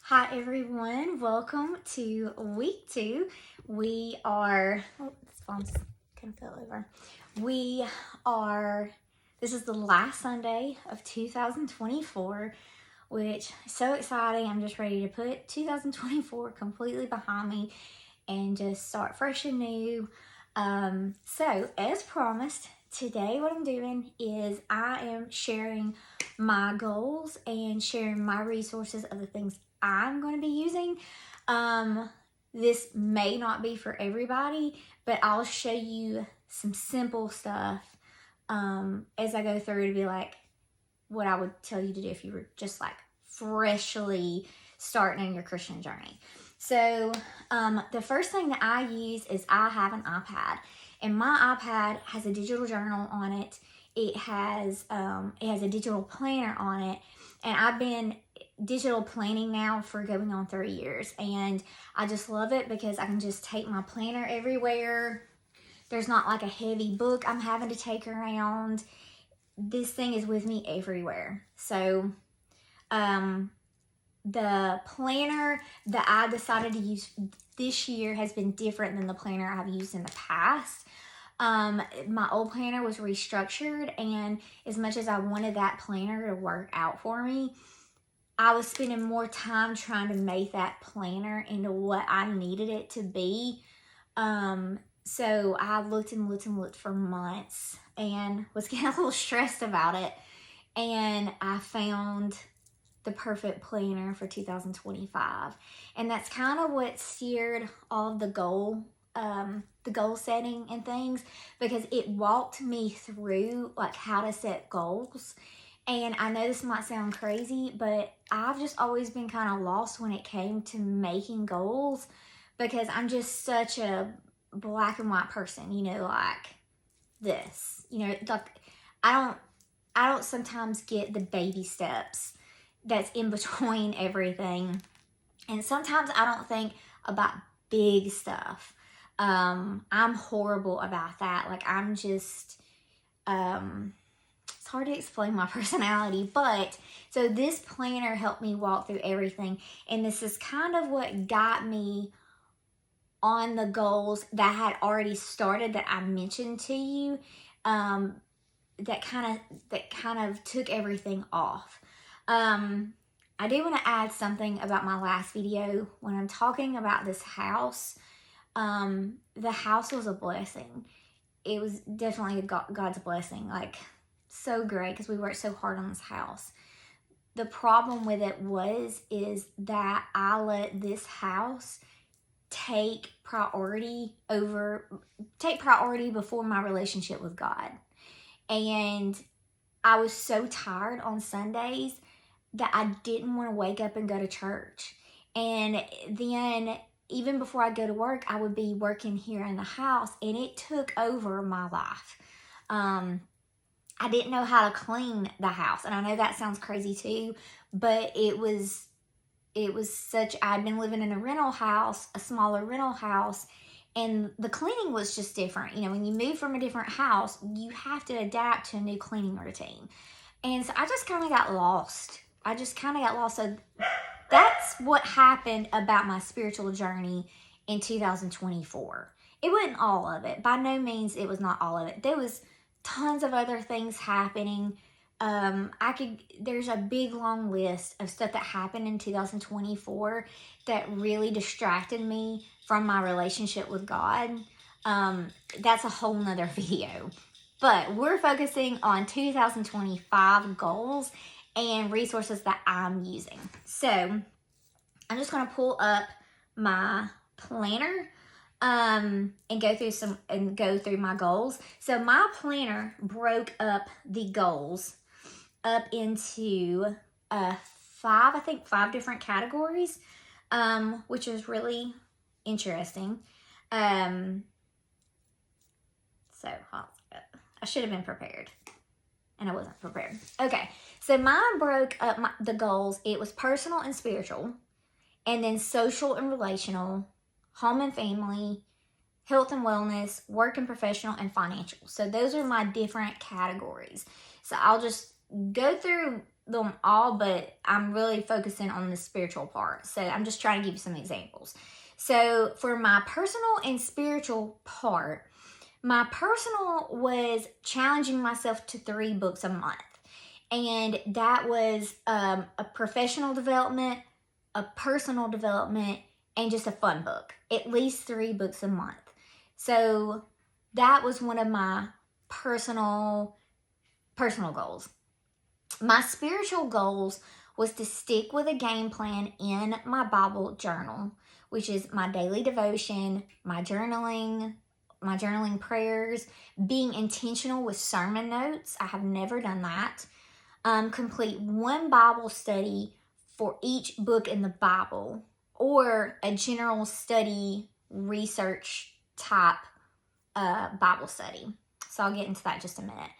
Hi everyone, welcome to week 2. We are, this phone's kind of fell over. This is the last Sunday of 2024, which is so exciting. I'm just ready to put 2024 completely behind me and just start fresh and new. So as promised, today what I'm doing is I am sharing my goals and sharing my resources of the things I'm going to be using. This may not be for everybody, but I'll show you some simple stuff as I go through to be like what I would tell you to do if you were just like freshly starting on your Christian journey. So the first thing that I use is I have an iPad, and my iPad has a digital journal on it. It has a digital planner on it, and I've been digital planning now for going on 3 years, and I just love it because I can just take my planner everywhere. There's not like a heavy book I'm having to take around. This thing is with me everywhere. So the planner that I decided to use this year has been different than the planner I've used in the past. My old planner was restructured, and as much as I wanted that planner to work out for me, I was spending more time trying to make that planner into what I needed it to be. So I looked and looked and looked for months and was getting a little stressed about it. And I found the perfect planner for 2025. And that's kind of what steered all of the goal setting and things, because it walked me through like how to set goals. And I know this might sound crazy, but I've just always been kind of lost when it came to making goals, because I'm just such a black and white person, like this, like I don't sometimes get the baby steps that's in between everything. And sometimes I don't think about big stuff. I'm horrible about that. Like I'm just, it's hard to explain my personality, but so this planner helped me walk through everything. And this is kind of what got me on the goals that had already started that I mentioned to you. That kind of took everything off. I do want to add something about my last video. When I'm talking about this house, the house was a blessing. It was definitely God's blessing, like so great, because we worked so hard on this house. The problem with it is that I let this house take priority before my relationship with God. And I was so tired on Sundays that I didn't want to wake up and go to church. And then even before I go to work, I would be working here in the house, and it took over my life. I didn't know how to clean the house, and I know that sounds crazy too, but it was I'd been living in a smaller rental house, and the cleaning was just different. When you move from a different house, you have to adapt to a new cleaning routine. And so I just kind of got lost. So that's what happened about my spiritual journey in 2024. It wasn't all of it. By no means, it was not all of it. There was tons of other things happening. There's a big long list of stuff that happened in 2024 that really distracted me from my relationship with God. That's a whole nother video. But we're focusing on 2025 goals and resources that I'm using. So I'm just going to pull up my planner and go through my goals. So my planner broke up the goals up into five different categories, which is really interesting. So I should have been prepared, and I wasn't prepared. Okay, so mine broke up the goals. It was personal and spiritual, and then social and relational, home and family, health and wellness, work and professional, and financial. So those are my different categories. So I'll just go through them all, but I'm really focusing on the spiritual part. So I'm just trying to give you some examples. So for my personal and spiritual part, my personal was challenging myself to 3 books a month. And that was a professional development, a personal development, and just a fun book. At least 3 books a month. So that was one of my personal goals. My spiritual goals was to stick with a game plan in my Bible journal, which is my daily devotion, my journaling prayers, being intentional with sermon notes. I have never done that. Complete 1 Bible study for each book in the Bible, or a general study research type Bible study. So I'll get into that in just a minute.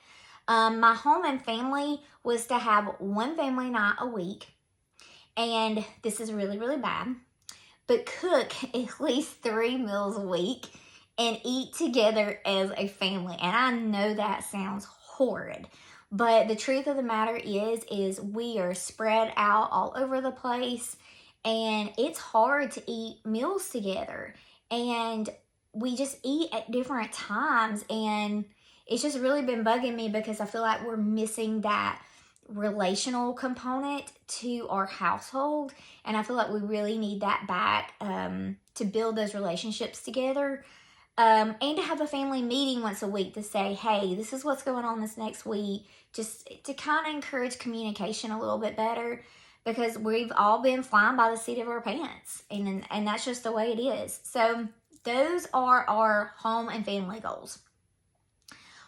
My home and family was to have 1 family night a week. And this is really, really bad. But cook at least 3 meals a week and eat together as a family. And I know that sounds horrid. But the truth of the matter is we are spread out all over the place. And it's hard to eat meals together. And we just eat at different times. And it's just really been bugging me because I feel like we're missing that relational component to our household. And I feel like we really need that back to build those relationships together. And to have a family meeting once a week to say, hey, this is what's going on this next week. Just to kind of encourage communication a little bit better, because we've all been flying by the seat of our pants. And that's just the way it is. So those are our home and family goals.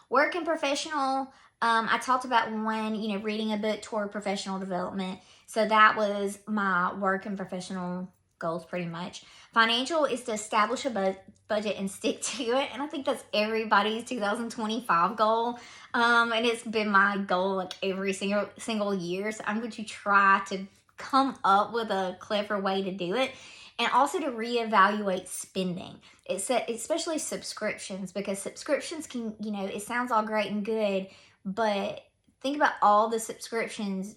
Work and professional, I talked about one, reading a book toward professional development. So that was my work and professional goals pretty much. Financial is to establish a budget and stick to it. And I think that's everybody's 2025 goal. And it's been my goal like every single year. So I'm going to try to come up with a clever way to do it. And also to reevaluate spending. Especially subscriptions, because subscriptions can, it sounds all great and good, but think about all the subscriptions.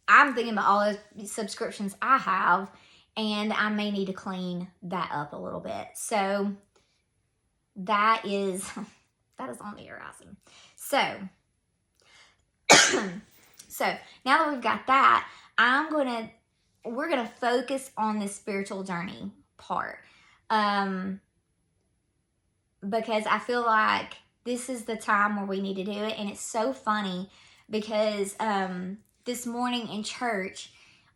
I'm thinking about all the subscriptions I have, and I may need to clean that up a little bit. So that is on the horizon. So now that we've got that, we're going to focus on the spiritual journey part. Because I feel like this is the time where we need to do it. And it's so funny because this morning in church,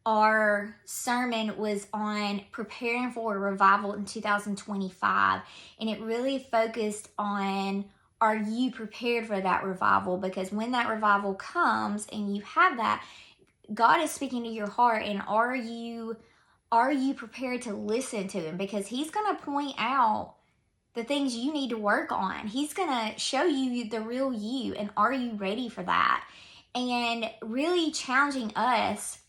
our sermon was on preparing for a revival in 2025. And it really focused on, are you prepared for that revival? Because when that revival comes and you have that, God is speaking to your heart, and are you prepared to listen to him? Because he's going to point out the things you need to work on. He's going to show you the real you, and are you ready for that? And really challenging us,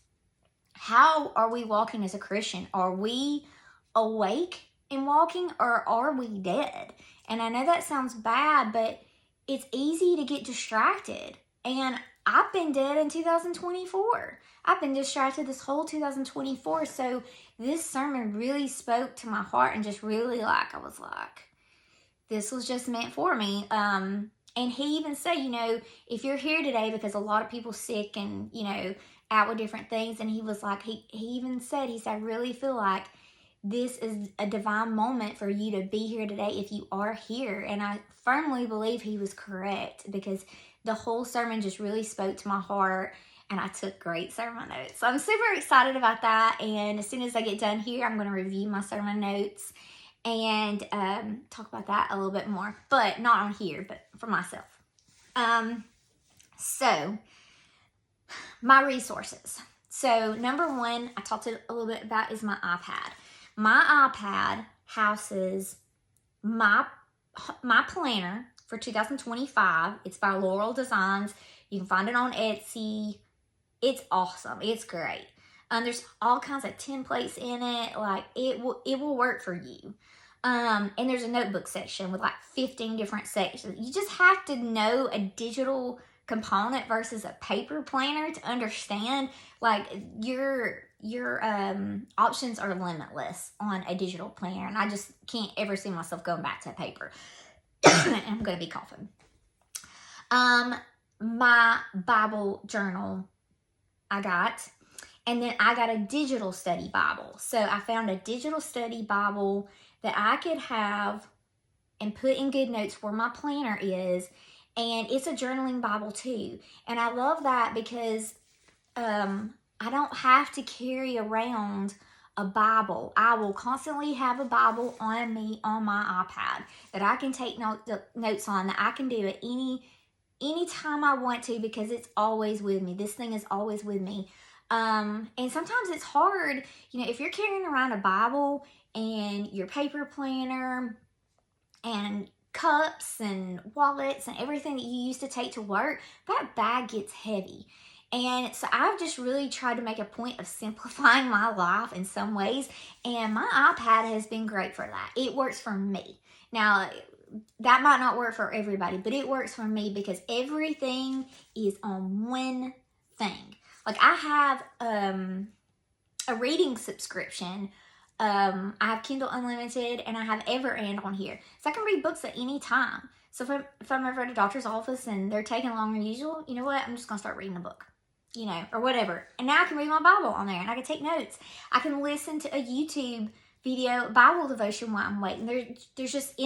how are we walking as a Christian? Are we awake and walking, or are we dead? And I know that sounds bad, but it's easy to get distracted. And I've been dead in 2024. I've been distracted this whole 2024. So this sermon really spoke to my heart, and just really I was like, this was just meant for me. And he even said, if you're here today because a lot of people sick and, out with different things. And he was like, he even said, I really feel like this is a divine moment for you to be here today if you are here. And I firmly believe he was correct, because the whole sermon just really spoke to my heart, and I took great sermon notes. So I'm super excited about that. And as soon as I get done here, I'm going to review my sermon notes and talk about that a little bit more, but not on here, but for myself. So my resources. So number one, I talked a little bit about, is my iPad. My iPad houses my planner for 2025. It's by Laurel Designs. You can find it on Etsy. It's awesome. It's great. There's all kinds of templates in it. Like it will work for you. And there's a notebook section with like 15 different sections. You just have to know a digital component versus a paper planner to understand, like, your options are limitless on a digital planner, and I just can't ever see myself going back to paper. I'm gonna be coughing. My Bible journal I got, and then I got a digital study Bible. So I found a digital study Bible that I could have and put in GoodNotes where my planner is, and it's a journaling Bible too. And I love that because I don't have to carry around a Bible. I will constantly have a Bible on me on my iPad that I can take notes on, that I can do at any time I want to, because it's always with me. This thing is always with me. And sometimes it's hard, if you're carrying around a Bible and your paper planner and cups and wallets and everything that you used to take to work, that bag gets heavy. And so I've just really tried to make a point of simplifying my life in some ways, and my iPad has been great for that. It works for me. Now, that might not work for everybody, but it works for me because everything is on one thing. Like, I have a reading subscription. I have Kindle Unlimited, and I have Everand on here. So I can read books at any time. So if I'm ever at a doctor's office and they're taking longer than usual, you know what? I'm just going to start reading a book, or whatever. And now I can read my Bible on there, and I can take notes. I can listen to a YouTube video Bible devotion while I'm waiting. There's just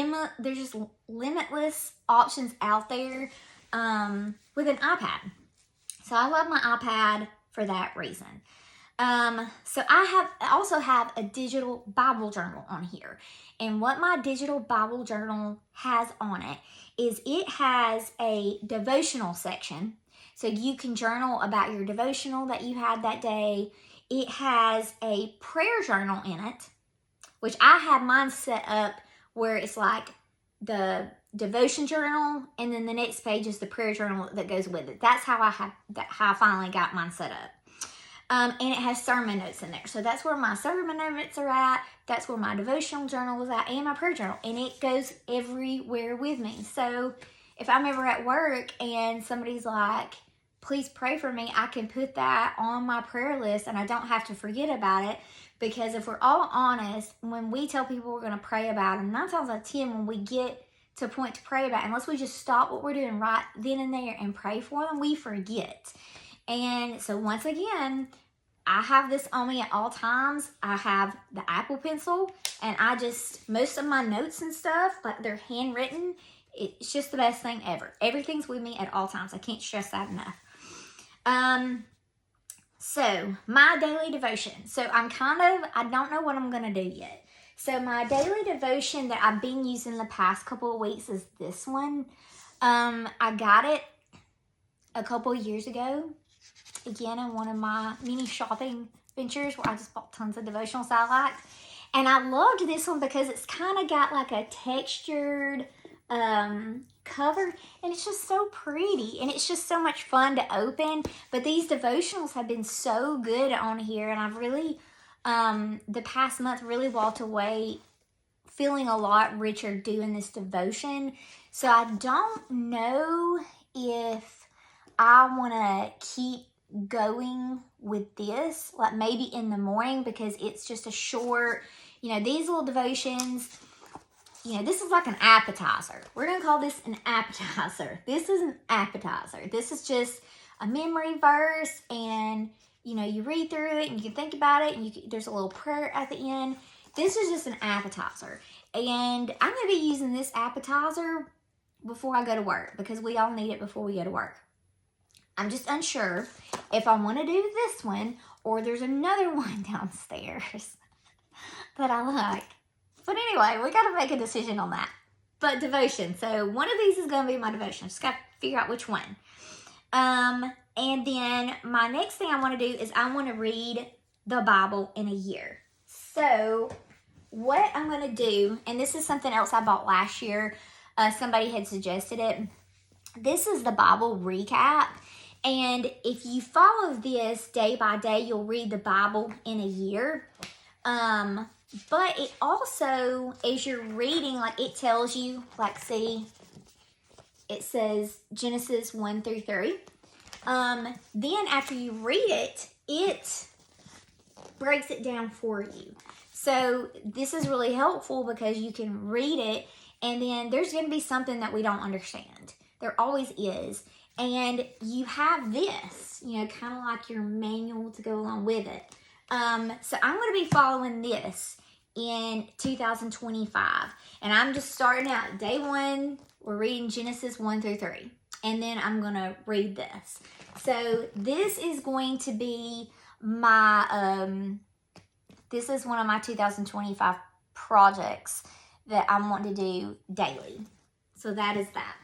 limitless options out there with an iPad. So I love my iPad for that reason. So I also have a digital Bible journal on here. And what my digital Bible journal has on it is it has a devotional section. So you can journal about your devotional that you had that day. It has a prayer journal in it, which I have mine set up where it's like the devotion journal, and then the next page is the prayer journal that goes with it. That's how I finally got mine set up. And it has sermon notes in there. So that's where my sermon notes are at. That's where my devotional journal is at, and my prayer journal. And it goes everywhere with me. So if I'm ever at work and somebody's like, please pray for me, I can put that on my prayer list, and I don't have to forget about it. Because if we're all honest, when we tell people we're going to pray about them, 9 times out of 10, when we get to a point to pray about, unless we just stop what we're doing right then and there and pray for them, we forget. And so once again, I have this on me at all times. I have the Apple Pencil, and most of my notes and stuff, like, they're handwritten. It's just the best thing ever. Everything's with me at all times. I can't stress that enough. So my daily devotion. So I don't know what I'm going to do yet. So my daily devotion that I've been using the past couple of weeks is this one. I got it a couple of years ago, again, in one of my mini shopping ventures where I just bought tons of devotionals I liked. And I loved this one because it's kind of got like a textured cover, and it's just so pretty, and it's just so much fun to open. But these devotionals have been so good on here, and I've really the past month really walked away feeling a lot richer doing this devotion. So I don't know if I want to keep going with this, like maybe in the morning, because it's just a short, these little devotions, this is like an appetizer. We're going to call this an appetizer. This is an appetizer. This is just a memory verse, and, you read through it, and you can think about it, and there's a little prayer at the end. This is just an appetizer. And I'm going to be using this appetizer before I go to work, because we all need it before we go to work. I'm just unsure if I want to do this one, or there's another one downstairs that I like. But anyway, we got to make a decision on that. But devotion. So one of these is going to be my devotion. I just got to figure out which one. And then my next thing I want to do is I want to read the Bible in a year. So what I'm going to do, and this is something else I bought last year. Somebody had suggested it. This is the Bible recap. And if you follow this day by day, you'll read the Bible in a year. But it also, as you're reading, like, it tells you, like, see, it says Genesis 1 through 3. Then after you read it, it breaks it down for you. So this is really helpful because you can read it, and then there's going to be something that we don't understand. There always is. And you have this, kind of like your manual to go along with it. So I'm going to be following this in 2025. And I'm just starting out day 1. We're reading Genesis 1 through 3. And then I'm going to read this. So this is going to be my, this is one of my 2025 projects that I want to do daily. So that is that.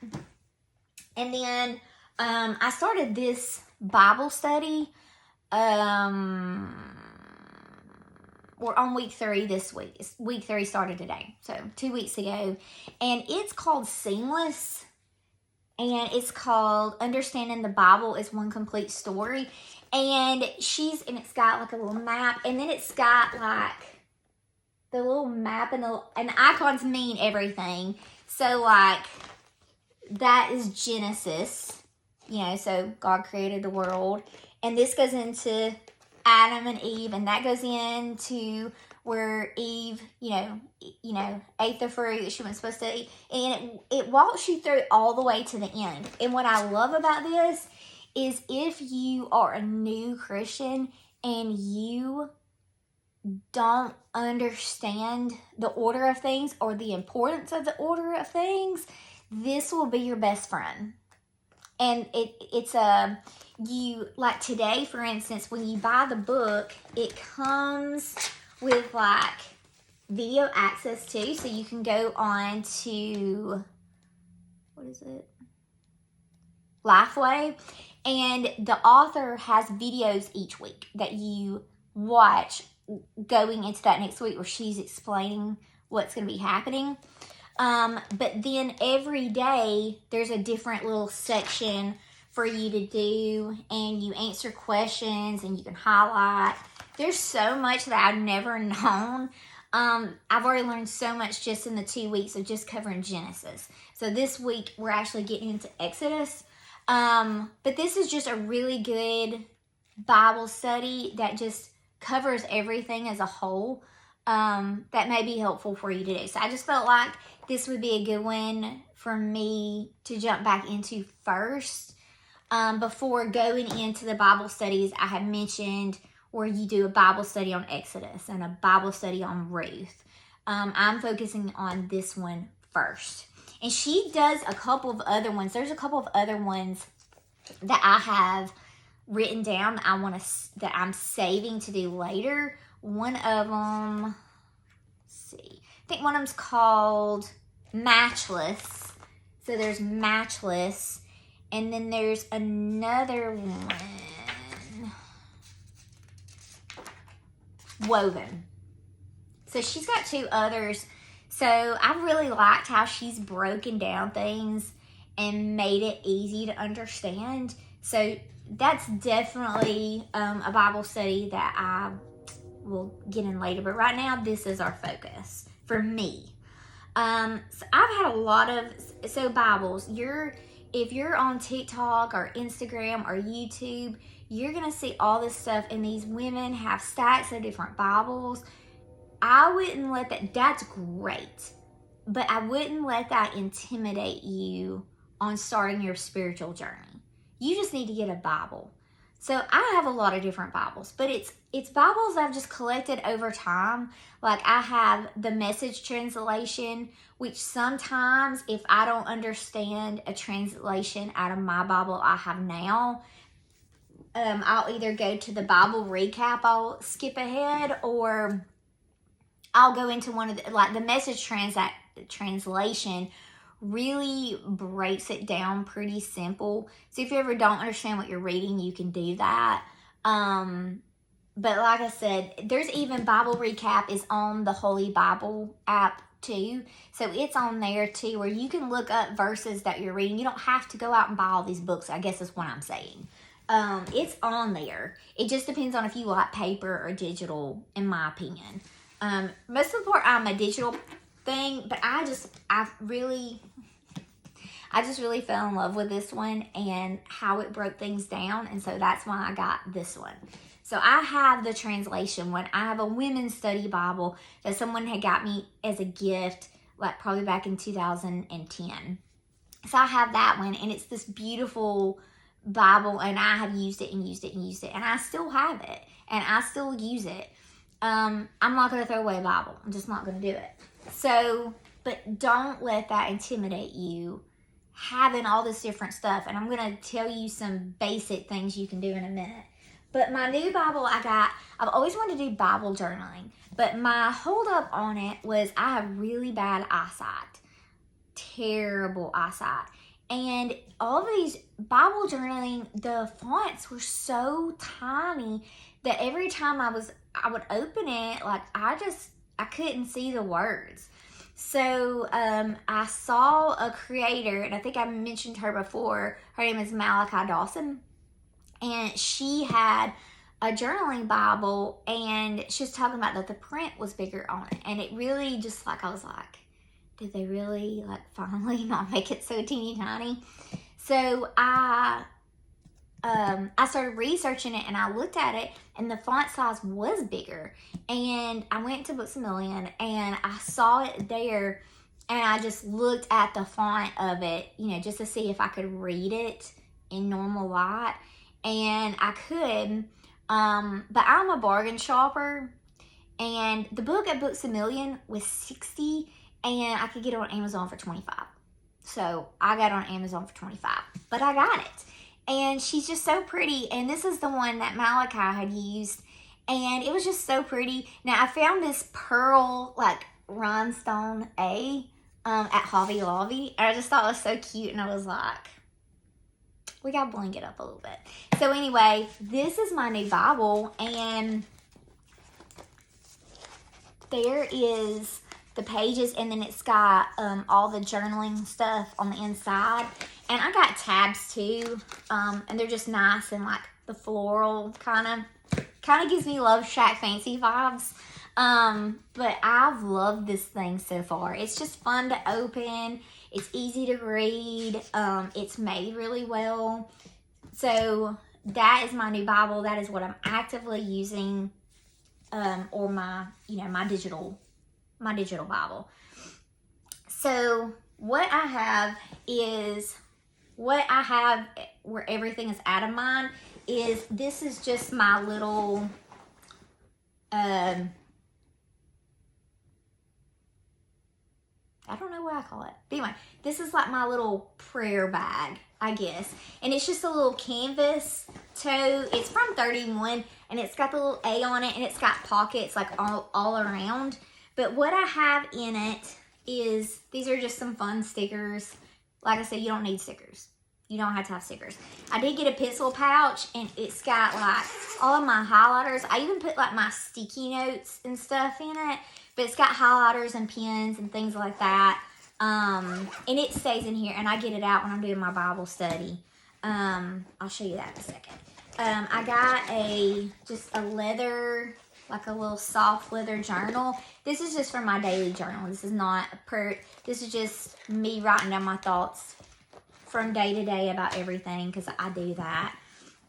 And then I started this Bible study. We're on week 3 this week. Week 3 started today, so 2 weeks ago. And it's called Seamless. And it's called Understanding the Bible is One Complete Story. And it's got like a little map. And then it's got like the little map and the icons mean everything. So like that is Genesis. So God created the world. And this goes into Adam and Eve, and that goes into where Eve, ate the fruit that she wasn't supposed to eat. And it walks you through all the way to the end. And what I love about this is if you are a new Christian and you don't understand the order of things or the importance of the order of things, this will be your best friend. And it's like today, for instance, when you buy the book, it comes with like video access too. So you can go on to, what is it? Lifeway. And the author has videos each week that you watch going into that next week where she's explaining what's going to be happening. But then every day there's a different little section for you to do, and you answer questions and you can highlight. There's so much that I've never known. I've already learned so much just in the 2 weeks of just covering Genesis. So this week we're actually getting into Exodus. But this is just a really good Bible study that just covers everything as a whole. That may be helpful for you to do. So I just felt like this would be a good one for me to jump back into first. Before going into the Bible studies I have mentioned, where you do a Bible study on Exodus and a Bible study on Ruth. I'm focusing on this one first. And she does a couple of other ones. There's a couple of other ones that I have written down that I'm saving to do later. One of them, let's see. I think one of them's called Matchless. So there's Matchless. And then there's another one, Woven. So she's got 2 others. So I really liked how she's broken down things and made it easy to understand. So that's definitely a Bible study that I will get in later. But right now, this is our focus for me. So I've had a lot of, Bibles, if you're on TikTok or Instagram or YouTube, you're going to see all this stuff, and these women have stacks of different Bibles. I wouldn't let that's great, but I wouldn't let that intimidate you on starting your spiritual journey. You just need to get a Bible. So I have a lot of different Bibles, but it's Bibles I've just collected over time. Like I have the Message translation, which sometimes if I don't understand a translation out of my Bible I have now, I'll either go to the Bible recap, I'll skip ahead, or I'll go into one of the Message translation really breaks it down pretty simple. So if you ever don't understand what you're reading, you can do that. But like I said, there's even Bible Recap is on the Holy Bible app too. So it's on there too, where you can look up verses that you're reading. You don't have to go out and buy all these books, I guess is what I'm saying. It's on there. It just depends on if you like paper or digital, in my opinion. Most of the part I'm a digital thing, but I I just really fell in love with this one and how it broke things down. And so that's why I got this one. So I have the translation one. I have a women's study Bible that someone had got me as a gift, like probably back in 2010. So I have that one, and it's this beautiful Bible, and I have used it and used it and used it, and I still have it, and I still use it. I'm not going to throw away a Bible. I'm just not going to do it. So, but don't let that intimidate you, having all this different stuff. And I'm going to tell you some basic things you can do in a minute. But my new Bible I got, I've always wanted to do Bible journaling, but my hold up on it was I have really bad eyesight, terrible eyesight. And all of these Bible journaling, the fonts were so tiny that every time I would open it, like I couldn't see the words. So I saw a creator, and I think I mentioned her before. Her name is Malachi Dawson. And she had a journaling Bible, and she was talking about that the print was bigger on it. And it really just like, I was like, did they really like finally not make it so teeny tiny? So I started researching it, and I looked at it, and the font size was bigger. And I went to Books A Million, and I saw it there, and I just looked at the font of it, you know, just to see if I could read it in normal light. And I could, but I'm a bargain shopper, and the book at Books A Million was $60, and I could get it on Amazon for $25. So I got it on Amazon for $25, but I got it. And she's just so pretty, and this is the one that Malachi had used, and it was just so pretty. Now I found this pearl like rhinestone at Hobby Lobby, and I just thought it was so cute, and I was like, we gotta bling it up a little bit. So anyway, this is my new Bible, and there is the pages, and then it's got all the journaling stuff on the inside. And I got tabs too, and they're just nice, and like the floral kind of gives me Love Shack Fancy vibes. But I've loved this thing so far. It's just fun to open. It's easy to read. It's made really well. So that is my new Bible. That is what I'm actively using, or my digital Bible. So what I have where everything is out of mine is, this is just my little I don't know what I call it. But anyway, this is like my little prayer bag, I guess. And it's just a little canvas tote. It's from 31, and it's got the little A on it, and it's got pockets like all around. But what I have in it is, these are just some fun stickers. Like I said, you don't need stickers. You don't have to have stickers. I did get a pencil pouch, and it's got like all of my highlighters. I even put like my sticky notes and stuff in it. But it's got highlighters and pens and things like that. And it stays in here, and I get it out when I'm doing my Bible study. I'll show you that in a second. I got just a leather, like a little soft leather journal. This is just for my daily journal. This is not this is just me writing down my thoughts from day to day about everything, because I do that.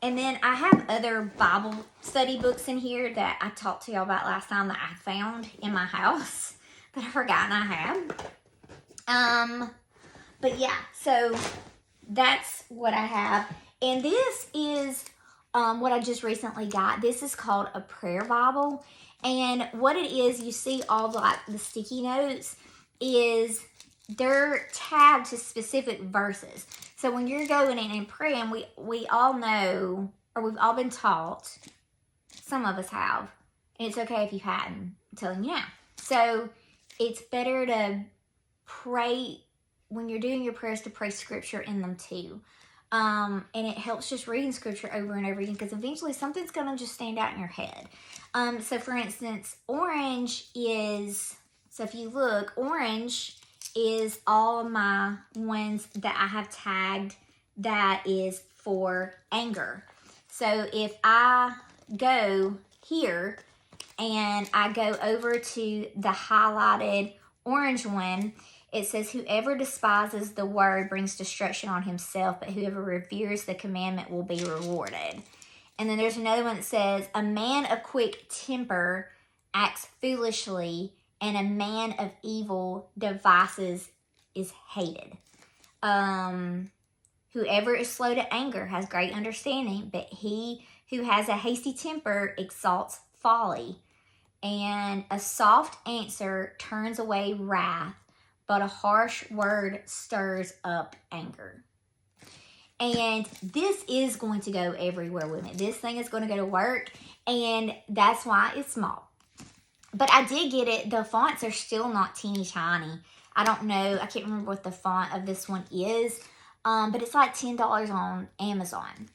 And then I have other Bible study books in here that I talked to y'all about last time that I found in my house that I've forgotten I had. But yeah, so that's what I have. And this is what I just recently got. This is called a prayer Bible. And what it is, you see all the sticky notes, is they're tagged to specific verses. So when you're going in and praying, we all know, or we've all been taught, some of us have, and it's okay if you hadn't, I'm telling you now. So it's better to pray, when you're doing your prayers, to pray scripture in them too. And it helps just reading scripture over and over again, because eventually something's going to just stand out in your head. So for instance, orange is, so if you look, orange is all of my ones that I have tagged that is for anger. So if I go here and I go over to the highlighted orange one, It says, whoever despises the word brings destruction on himself, but whoever reveres the commandment will be rewarded. And then there's another one that says, a man of quick temper acts foolishly, and a man of evil devices is hated. Whoever is slow to anger has great understanding, but he who has a hasty temper exalts folly. And a soft answer turns away wrath, but a harsh word stirs up anger. And this is going to go everywhere with me. This thing is going to go to work, and that's why it's small. But I did get it. The fonts are still not teeny tiny. I don't know. I can't remember what the font of this one is. But it's like $10 on Amazon.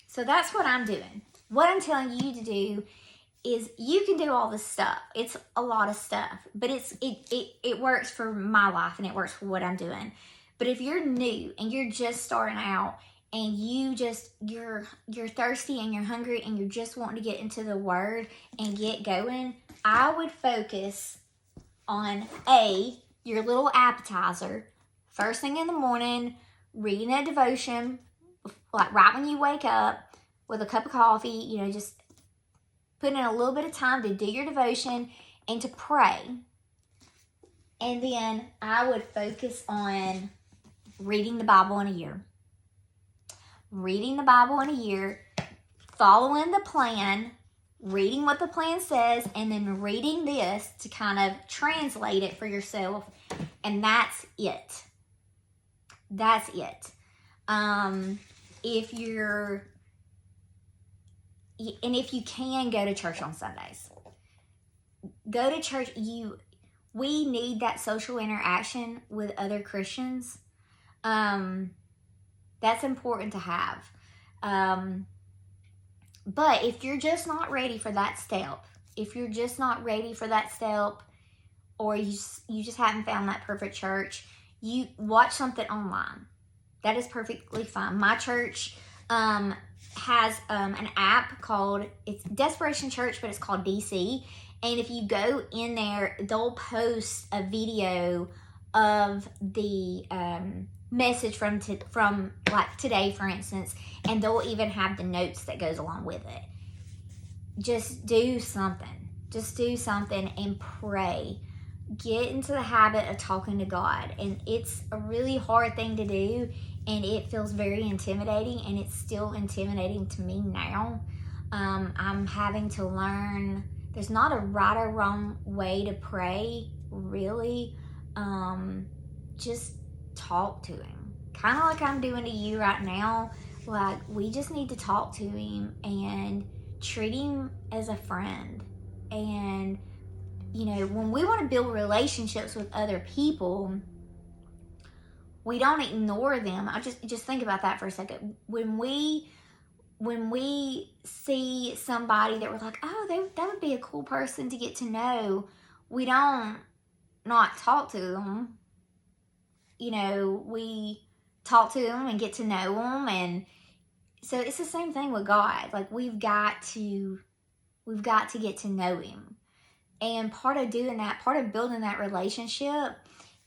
So that's what I'm doing. What I'm telling you to do is you can do all this stuff. It's a lot of stuff. But it works for my life and it works for what I'm doing. But if you're new and you're just starting out and you're thirsty and you're hungry and you're just wanting to get into the Word and get going, I would focus on your little appetizer. First thing in the morning, reading a devotion, like right when you wake up with a cup of coffee, just putting in a little bit of time to do your devotion and to pray. And then I would focus on reading the Bible in a year. Reading the Bible in a year, following the plan, reading what the plan says, and then reading this to kind of translate it for yourself. And that's it. That's it. If you can, go to church on Sundays. Go to church. We need that social interaction with other Christians. That's important to have. But if you're just not ready for that step, or you just haven't found that perfect church, you watch something online. That is perfectly fine. My church has an app called, it's Desperation Church, but it's called DC. And if you go in there, they'll post a video of the message from like today, for instance, and they'll even have the notes that goes along with it. Just do something. And pray. Get into the habit of talking to God. And it's a really hard thing to do, and it feels very intimidating, and it's still intimidating to me now. I'm having to learn. There's not a right or wrong way to pray, really. Just talk to him. Kind of like I'm doing to you right now. Like, we just need to talk to him and treat him as a friend. And, when we want to build relationships with other people, we don't ignore them. I just think about that for a second. When we see somebody that we're like, oh, that would be a cool person to get to know, we don't not talk to them. We talk to them and get to know them. And so it's the same thing with God. Like, we've got to get to know him. And part of doing that, part of building that relationship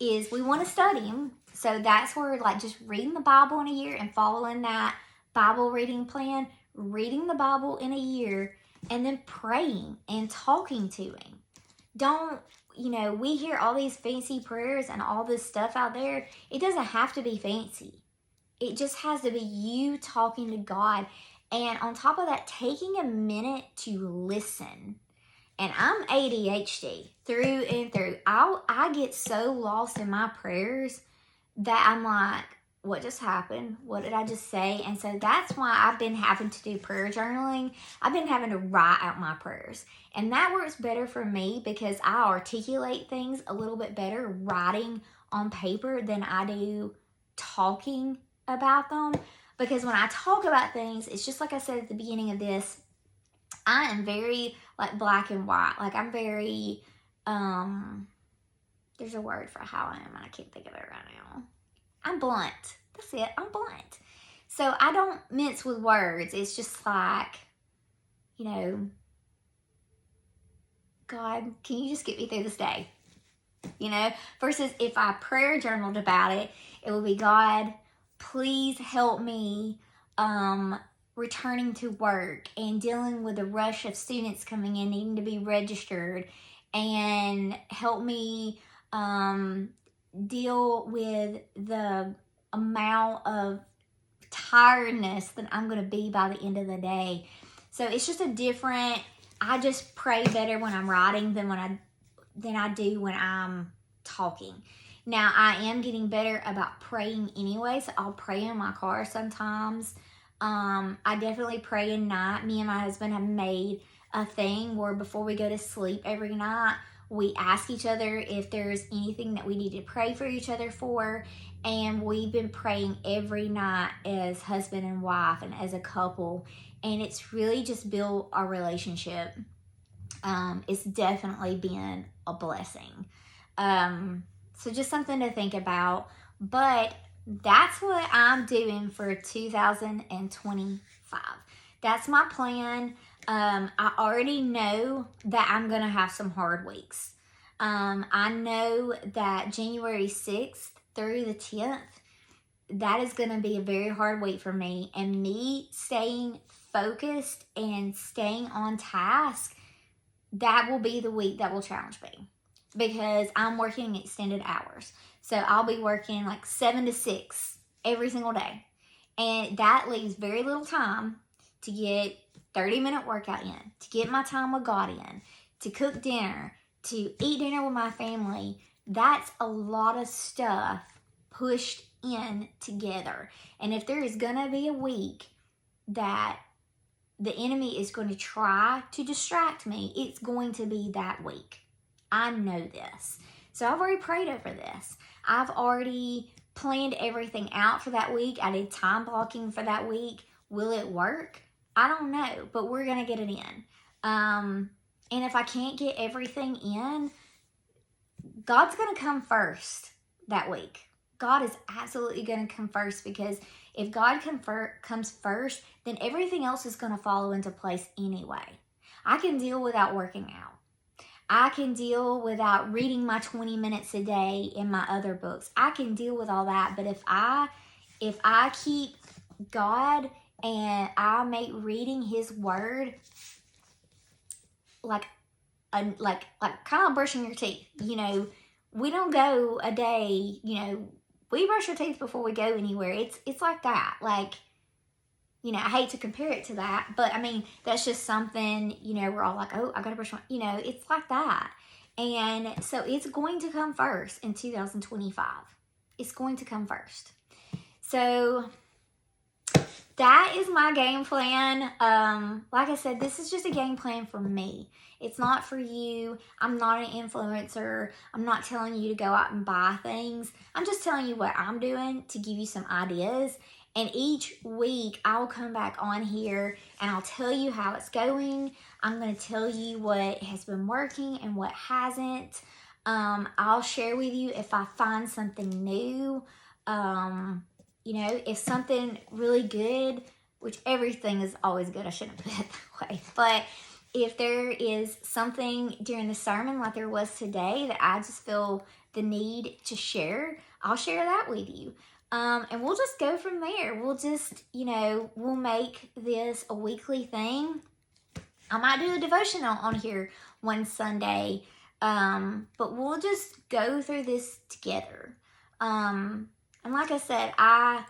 is we want to study him. So that's where, like, just reading the Bible in a year and following that Bible reading plan, reading the Bible in a year, and then praying and talking to him. Don't, we hear all these fancy prayers and all this stuff out there. It doesn't have to be fancy. It just has to be you talking to God. And on top of that, taking a minute to listen. And I'm ADHD through and through. I get so lost in my prayers that I'm like, what just happened? What did I just say? And so that's why I've been having to do prayer journaling. I've been having to write out my prayers. And that works better for me because I articulate things a little bit better writing on paper than I do talking about them. Because when I talk about things, it's just like I said at the beginning of this, I am very like black and white. Like, I'm very, there's a word for how I am and I can't think of it right now. I'm blunt. That's it. I'm blunt. So I don't mince with words. It's just like, God, can you just get me through this day? versus if I prayer journaled about it, it would be, God, please help me returning to work and dealing with the rush of students coming in needing to be registered, and help me deal with the amount of tiredness that I'm going to be by the end of the day. So it's just I just pray better when I'm writing than I do when I'm talking. Now, I am getting better about praying anyway, so I'll pray in my car sometimes. I definitely pray at night. Me and my husband have made a thing where before we go to sleep every night, we ask each other if there's anything that we need to pray for each other for. And we've been praying every night as husband and wife and as a couple. And it's really just built our relationship. It's definitely been a blessing. So just something to think about. But that's what I'm doing for 2025. That's my plan. I already know that I'm going to have some hard weeks. I know that January 6th through the 10th, that is going to be a very hard week for me. And me staying focused and staying on task, that will be the week that will challenge me. Because I'm working extended hours. So I'll be working like 7 to 6 every single day. And that leaves very little time to get 30-minute workout in, to get my time with God in, to cook dinner, to eat dinner with my family. That's a lot of stuff pushed in together. And if there is going to be a week that the enemy is going to try to distract me, it's going to be that week. I know this. So I've already prayed over this. I've already planned everything out for that week. I did time blocking for that week. Will it work? I don't know, but we're going to get it in. And if I can't get everything in, God's going to come first that week. God is absolutely going to come first, because if God comes first, then everything else is going to follow into place anyway. I can deal without working out. I can deal without reading my 20 minutes a day in my other books. I can deal with all that. But if I keep God and I make reading His Word like kind of brushing your teeth, we don't go a day, we brush our teeth before we go anywhere. It's like that. Like, I hate to compare it to that, but I mean, that's just something, we're all like, oh, I gotta brush my, it's like that. And so it's going to come first in 2025. It's going to come first. So that is my game plan. Like I said, this is just a game plan for me. It's not for you. I'm not an influencer. I'm not telling you to go out and buy things. I'm just telling you what I'm doing to give you some ideas. And each week I'll come back on here and I'll tell you how it's going. I'm going to tell you what has been working and what hasn't. I'll share with you if I find something new. If something really good, which everything is always good, I shouldn't put it that way. But if there is something during the sermon like there was today that I just feel the need to share, I'll share that with you. And we'll just go from there. We'll just, we'll make this a weekly thing. I might do a devotional on here one Sunday, but we'll just go through this together. And like I said, I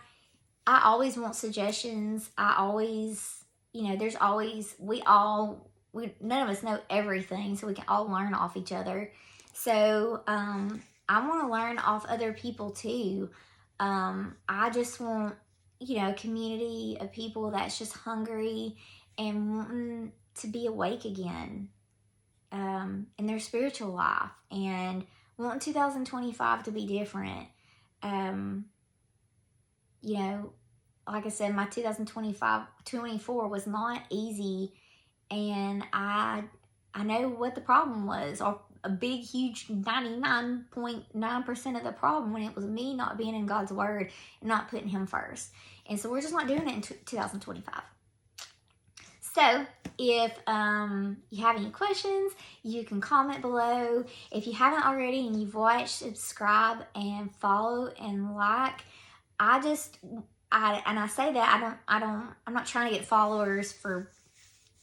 always want suggestions. I always, there's always, none of us know everything, so we can all learn off each other. So, I want to learn off other people too. I just want, a community of people that's just hungry and wanting to be awake again, in their spiritual life, and want 2025 to be different. Like I said, my 2024 was not easy, and I know what the problem was, or a big, huge 99.9% of the problem, when it was me not being in God's Word and not putting Him first. And so we're just not doing it in 2025. So if you have any questions, you can comment below. If you haven't already and you've watched, subscribe and follow and like. I say that I'm not trying to get followers for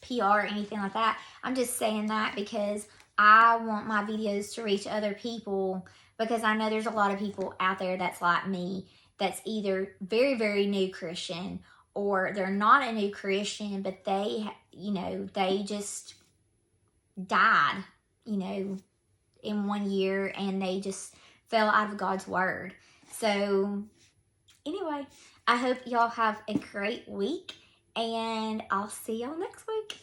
PR or anything like that. I'm just saying that because I want my videos to reach other people, because I know there's a lot of people out there that's like me, that's either very, very new Christian, or they're not a new Christian, but they, they just died, in 1 year, and they just fell out of God's word. So anyway, I hope y'all have a great week, and I'll see y'all next week.